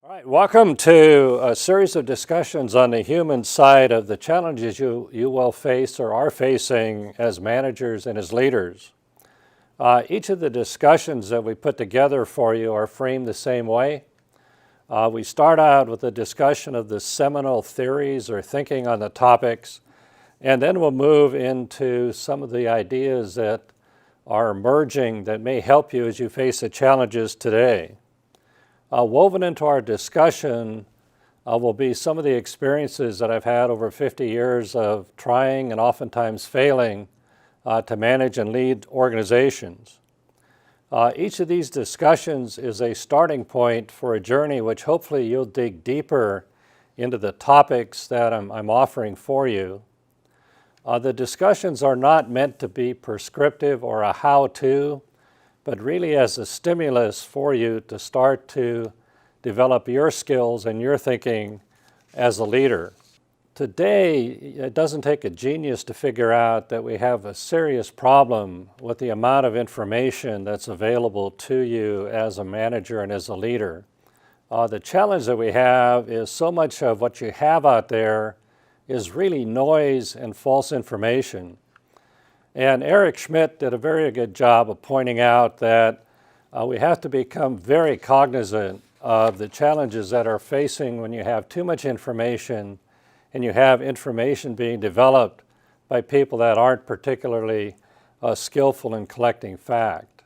All right, welcome to a series of discussions on the human side of the challenges you will face or are facing as managers and as leaders. Each of the discussions that we put together for you are framed the same way. We start out with a discussion of the seminal theories or thinking on the topics, and then we'll move into some of the ideas that are emerging that may help you as you face the challenges today. Woven into our discussion will be some of the experiences that I've had over 50 years of trying and oftentimes failing to manage and lead organizations. Each of these discussions is a starting point for a journey which hopefully you'll dig deeper into the topics that I'm offering for you. The discussions are not meant to be prescriptive or a how-to, but really as a stimulus for you to start to develop your skills and your thinking as a leader. Today, it doesn't take a genius to figure out that we have a serious problem with the amount of information that's available to you as a manager and as a leader. The challenge that we have is so much of what you have out there is really noise and false information. And Eric Schmidt did a very good job of pointing out that we have to become very cognizant of the challenges that are facing when you have too much information and you have information being developed by people that aren't particularly skillful in collecting fact.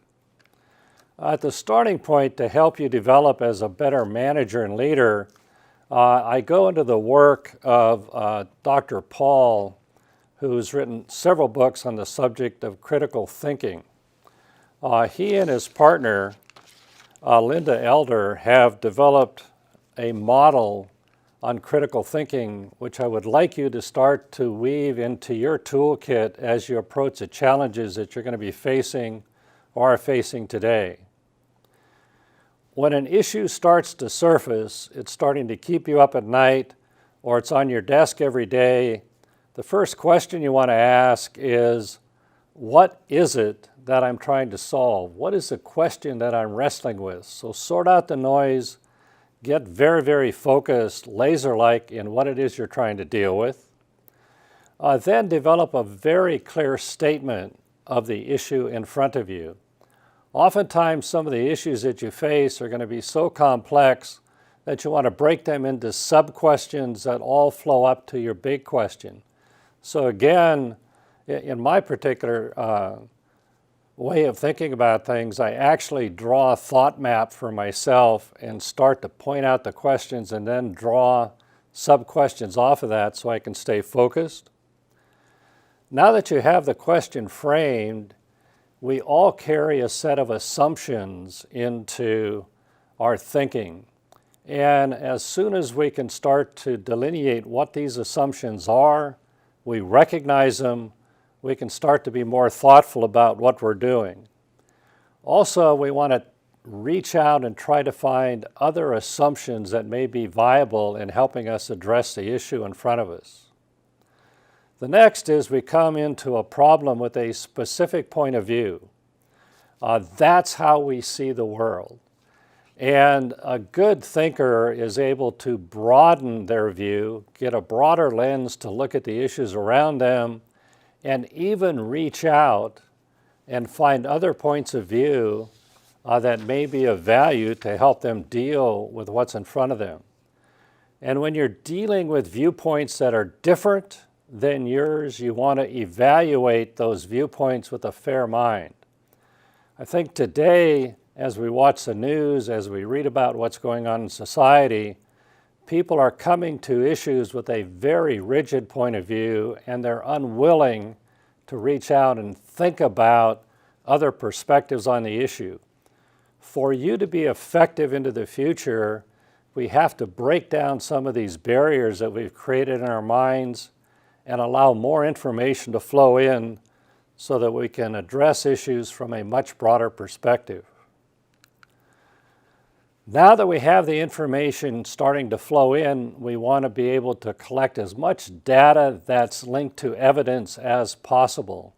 At the starting point to help you develop as a better manager and leader, I go into the work of Dr. Paul, who's written several books on the subject of critical thinking. He and his partner, Linda Elder, have developed a model on critical thinking, which I would like you to start to weave into your toolkit as you approach the challenges that you're going to be facing or are facing today. When an issue starts to surface, it's starting to keep you up at night, or it's on your desk every day, the first question you want to ask is, what is it that I'm trying to solve? What is the question that I'm wrestling with? So sort out the noise, get very, very focused, laser-like in what it is you're trying to deal with. Then develop a very clear statement of the issue in front of you. Oftentimes, some of the issues that you face are going to be so complex that you want to break them into sub-questions that all flow up to your big question. So again, in my particular way of thinking about things, I actually draw a thought map for myself and start to point out the questions and then draw sub-questions off of that so I can stay focused. Now that you have the question framed, we all carry a set of assumptions into our thinking. And as soon as we can start to delineate what these assumptions are, we recognize them, we can start to be more thoughtful about what we're doing. Also, we want to reach out and try to find other assumptions that may be viable in helping us address the issue in front of us. The next is we come into a problem with a specific point of view. That's how we see the world. And a good thinker is able to broaden their view, get a broader lens to look at the issues around them, and even reach out and find other points of view that may be of value to help them deal with what's in front of them. And when you're dealing with viewpoints that are different than yours, you want to evaluate those viewpoints with a fair mind. I think today, as we watch the news, as we read about what's going on in society, people are coming to issues with a very rigid point of view, and they're unwilling to reach out and think about other perspectives on the issue. For you to be effective into the future, we have to break down some of these barriers that we've created in our minds and allow more information to flow in so that we can address issues from a much broader perspective. Now that we have the information starting to flow in, we want to be able to collect as much data that's linked to evidence as possible.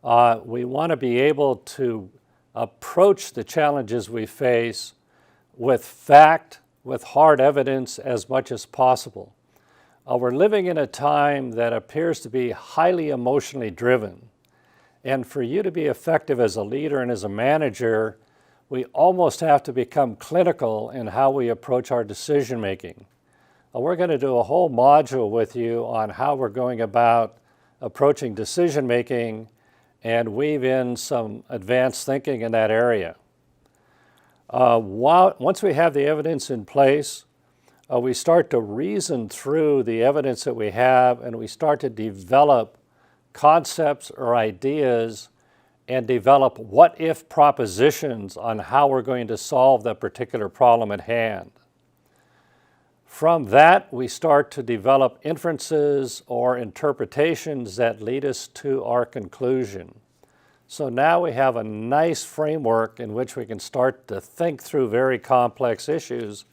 We want to be able to approach the challenges we face with fact, with hard evidence as much as possible. We're living in a time that appears to be highly emotionally driven. And for you to be effective as a leader and as a manager, we almost have to become clinical in how we approach our decision making. We're going to do a whole module with you on how we're going about approaching decision making and weave in some advanced thinking in that area. Once we have the evidence in place, we start to reason through the evidence that we have, and we start to develop concepts or ideas and develop what-if propositions on how we're going to solve that particular problem at hand. From that, we start to develop inferences or interpretations that lead us to our conclusion. So now we have a nice framework in which we can start to think through very complex issues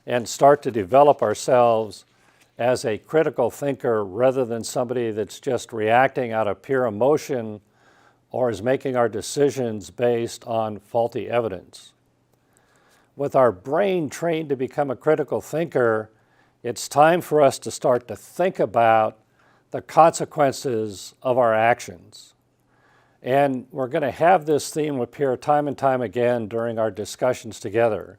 and start to develop ourselves as a critical thinker rather than somebody that's just reacting out of pure emotion or is making our decisions based on faulty evidence. With our brain trained to become a critical thinker, it's time for us to start to think about the consequences of our actions. And we're going to have this theme appear time and time again during our discussions together.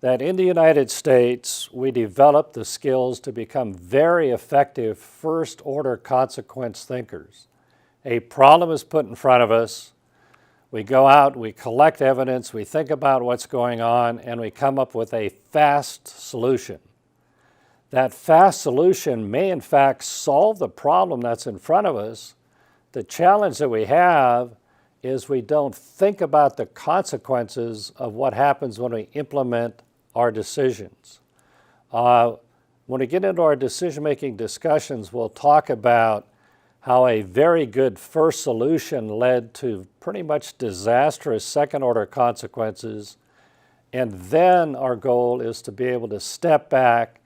That in the United States, we develop the skills to become very effective first-order consequence thinkers. A problem is put in front of us. We go out, we collect evidence, we think about what's going on, and we come up with a fast solution. That fast solution may in fact solve the problem that's in front of us. The challenge that we have is we don't think about the consequences of what happens when we implement our decisions. When we get into our decision-making discussions, we'll talk about how a very good first solution led to pretty much disastrous second-order consequences, and then our goal is to be able to step back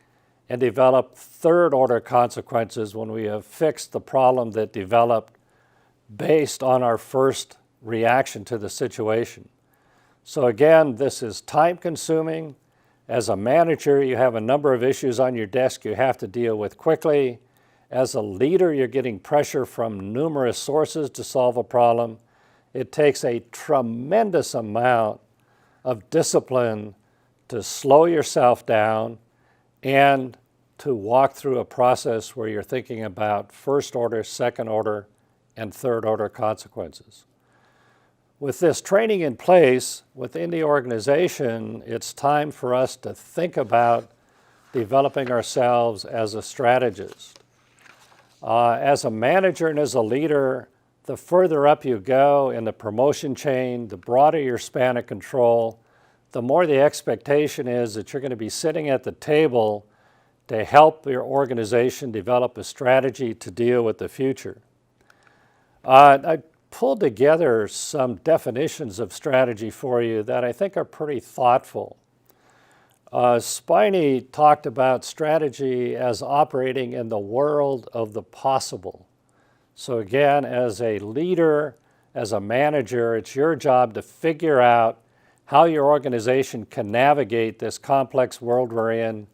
and develop third-order consequences when we have fixed the problem that developed based on our first reaction to the situation. So again, this is time-consuming. As a manager, you have a number of issues on your desk you have to deal with quickly. As a leader, you're getting pressure from numerous sources to solve a problem. It takes a tremendous amount of discipline to slow yourself down and to walk through a process where you're thinking about first order, second order, and third order consequences. With this training in place within the organization, it's time for us to think about developing ourselves as a strategist. As a manager and as a leader, the further up you go in the promotion chain, the broader your span of control, the more the expectation is that you're going to be sitting at the table to help your organization develop a strategy to deal with the future. I pulled together some definitions of strategy for you that I think are pretty thoughtful. Spiney talked about strategy as operating in the world of the possible. So again, as a leader, as a manager, it's your job to figure out how your organization can navigate this complex world we're in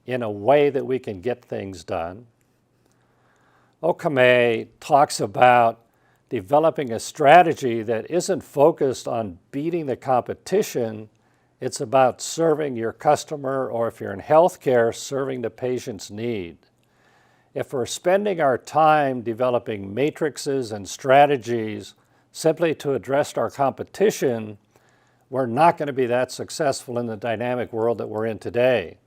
a way that we can get things done. Okame talks about developing a strategy that isn't focused on beating the competition. It's about serving your customer, or if you're in healthcare, serving the patient's need. If we're spending our time developing matrices and strategies simply to address our competition, we're not going to be that successful in the dynamic world that we're in today.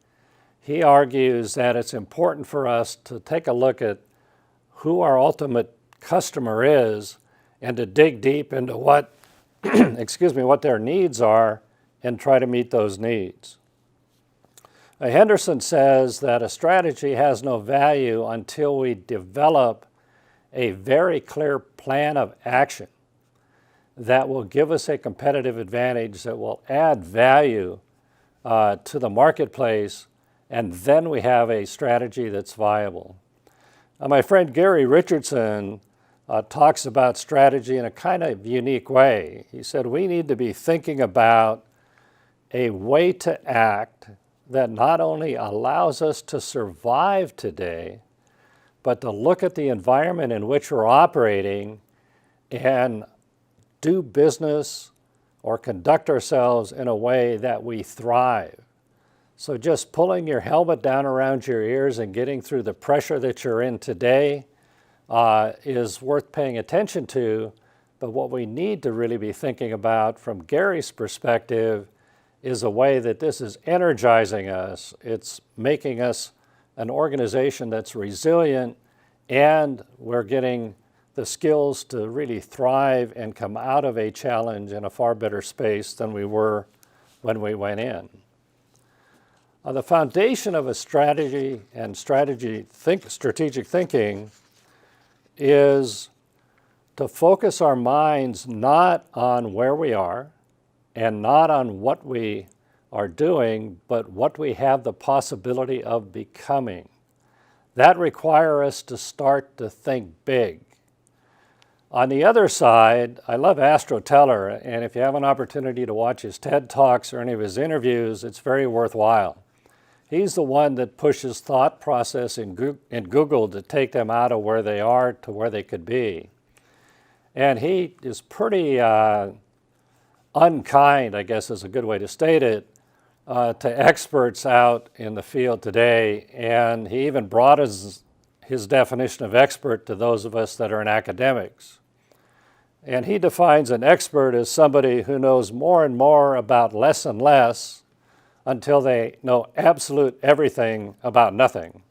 He argues that it's important for us to take a look at who our ultimate customer is and to dig deep into what, what their needs are and try to meet those needs. Henderson says that a strategy has no value until we develop a very clear plan of action that will give us a competitive advantage, that will add value to the marketplace, and then we have a strategy that's viable. My friend Gary Richardson talks about strategy in a kind of unique way. He said we need to be thinking about a way to act that not only allows us to survive today, but to look at the environment in which we're operating and do business or conduct ourselves in a way that we thrive. So just pulling your helmet down around your ears and getting through the pressure that you're in today is worth paying attention to. But what we need to really be thinking about from Gary's perspective is a way that this is energizing us. It's making us an organization that's resilient, and we're getting the skills to really thrive and come out of a challenge in a far better space than we were when we went in. The foundation of a strategy and strategic thinking is to focus our minds not on where we are and not on what we are doing, but what we have the possibility of becoming. That requires us to start to think big. On the other side, I love Astro Teller, and if you have an opportunity to watch his TED Talks or any of his interviews, it's very worthwhile. He's the one that pushes thought process in Google to take them out of where they are to where they could be. And he is pretty unkind, I guess is a good way to state it, to experts out in the field today. And he even broadens his definition of expert to those of us that are in academics. And he defines an expert as somebody who knows more and more about less and less until they know absolute everything about nothing.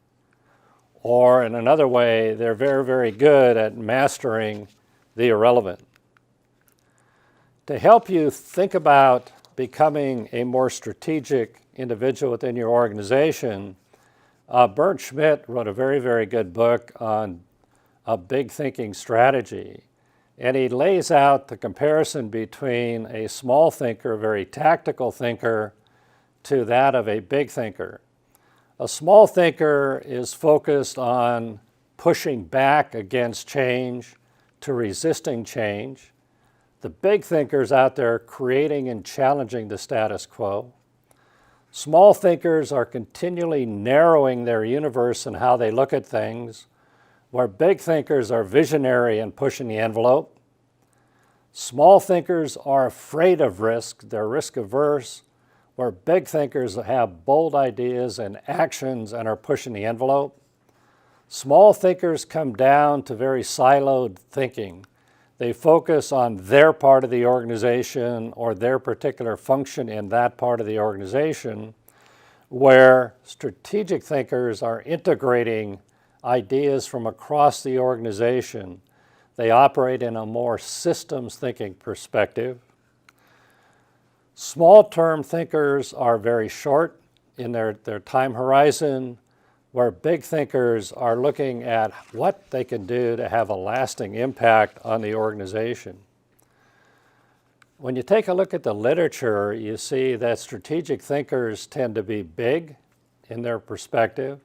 Or in another way, they're very, very good at mastering the irrelevant. To help you think about becoming a more strategic individual within your organization, Bernd Schmidt wrote a very, very good book on a big thinking strategy. And he lays out the comparison between a small thinker, a very tactical thinker, to that of a big thinker. A small thinker is focused on pushing back against change, to resisting change. The big thinkers out there creating and challenging the status quo. Small thinkers are continually narrowing their universe and how they look at things, where big thinkers are visionary and pushing the envelope. Small thinkers are afraid of risk, they're risk averse, where big thinkers have bold ideas and actions and are pushing the envelope. Small thinkers come down to very siloed thinking. They focus on their part of the organization or their particular function in that part of the organization, where strategic thinkers are integrating ideas from across the organization. They operate in a more systems thinking perspective. Small-term thinkers are very short in their time horizon, where big thinkers are looking at what they can do to have a lasting impact on the organization. When you take a look at the literature, you see that strategic thinkers tend to be big in their perspective.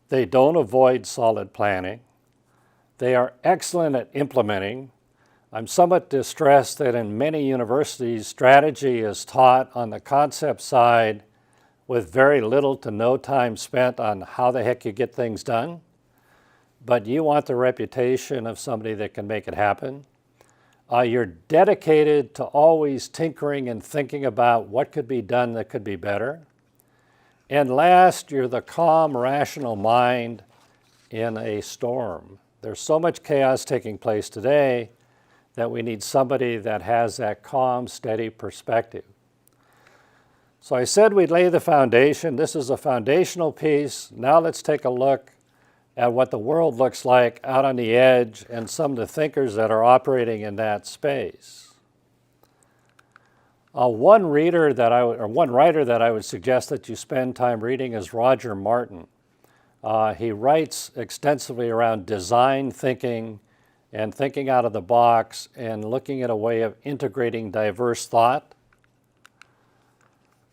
They don't avoid solid planning. They are excellent at implementing. I'm somewhat distressed that in many universities, strategy is taught on the concept side with very little to no time spent on how the heck you get things done. But you want the reputation of somebody that can make it happen. You're dedicated to always tinkering and thinking about what could be done that could be better. And last, you're the calm, rational mind in a storm. There's so much chaos taking place today that we need somebody that has that calm, steady perspective. So I said we'd lay the foundation. This is a foundational piece. Now let's take a look at what the world looks like out on the edge and some of the thinkers that are operating in that space. One writer that I would suggest that you spend time reading is Roger Martin. He writes extensively around design thinking and thinking out of the box and looking at a way of integrating diverse thought.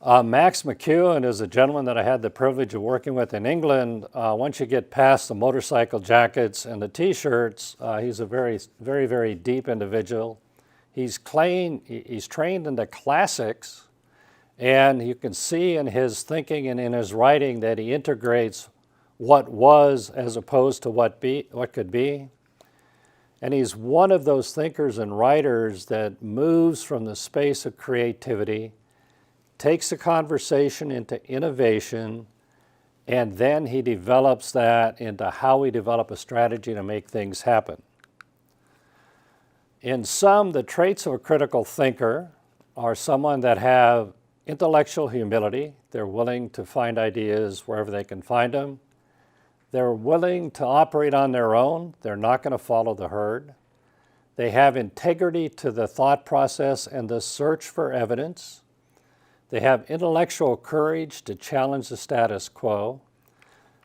Max McEwen is a gentleman that I had the privilege of working with in England. Once you get past the motorcycle jackets and the t-shirts, he's a very, very, very deep individual. He's trained in the classics, And you can see in his thinking and in his writing that he integrates what was as opposed to what could be. And he's one of those thinkers and writers that moves from the space of creativity, takes a conversation into innovation, and then he develops that into how we develop a strategy to make things happen. In sum, the traits of a critical thinker are someone that have intellectual humility. They're willing to find ideas wherever they can find them. They're willing to operate on their own. They're not going to follow the herd. They have integrity to the thought process and the search for evidence. They have intellectual courage to challenge the status quo.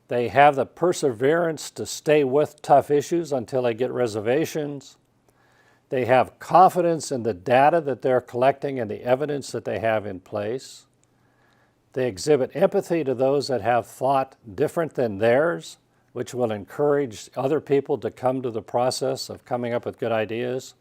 They have the perseverance to stay with tough issues until they get reservations. They have confidence in the data that they're collecting and the evidence that they have in place. They exhibit empathy to those that have thought different than theirs, which will encourage other people to come to the process of coming up with good ideas.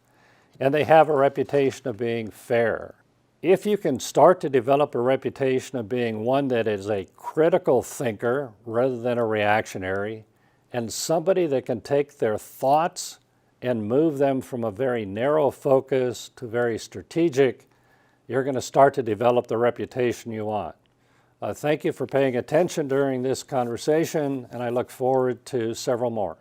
And they have a reputation of being fair. If you can start to develop a reputation of being one that is a critical thinker rather than a reactionary, and somebody that can take their thoughts and move them from a very narrow focus to very strategic, you're going to start to develop the reputation you want. Thank you for paying attention during this conversation, and I look forward to several more.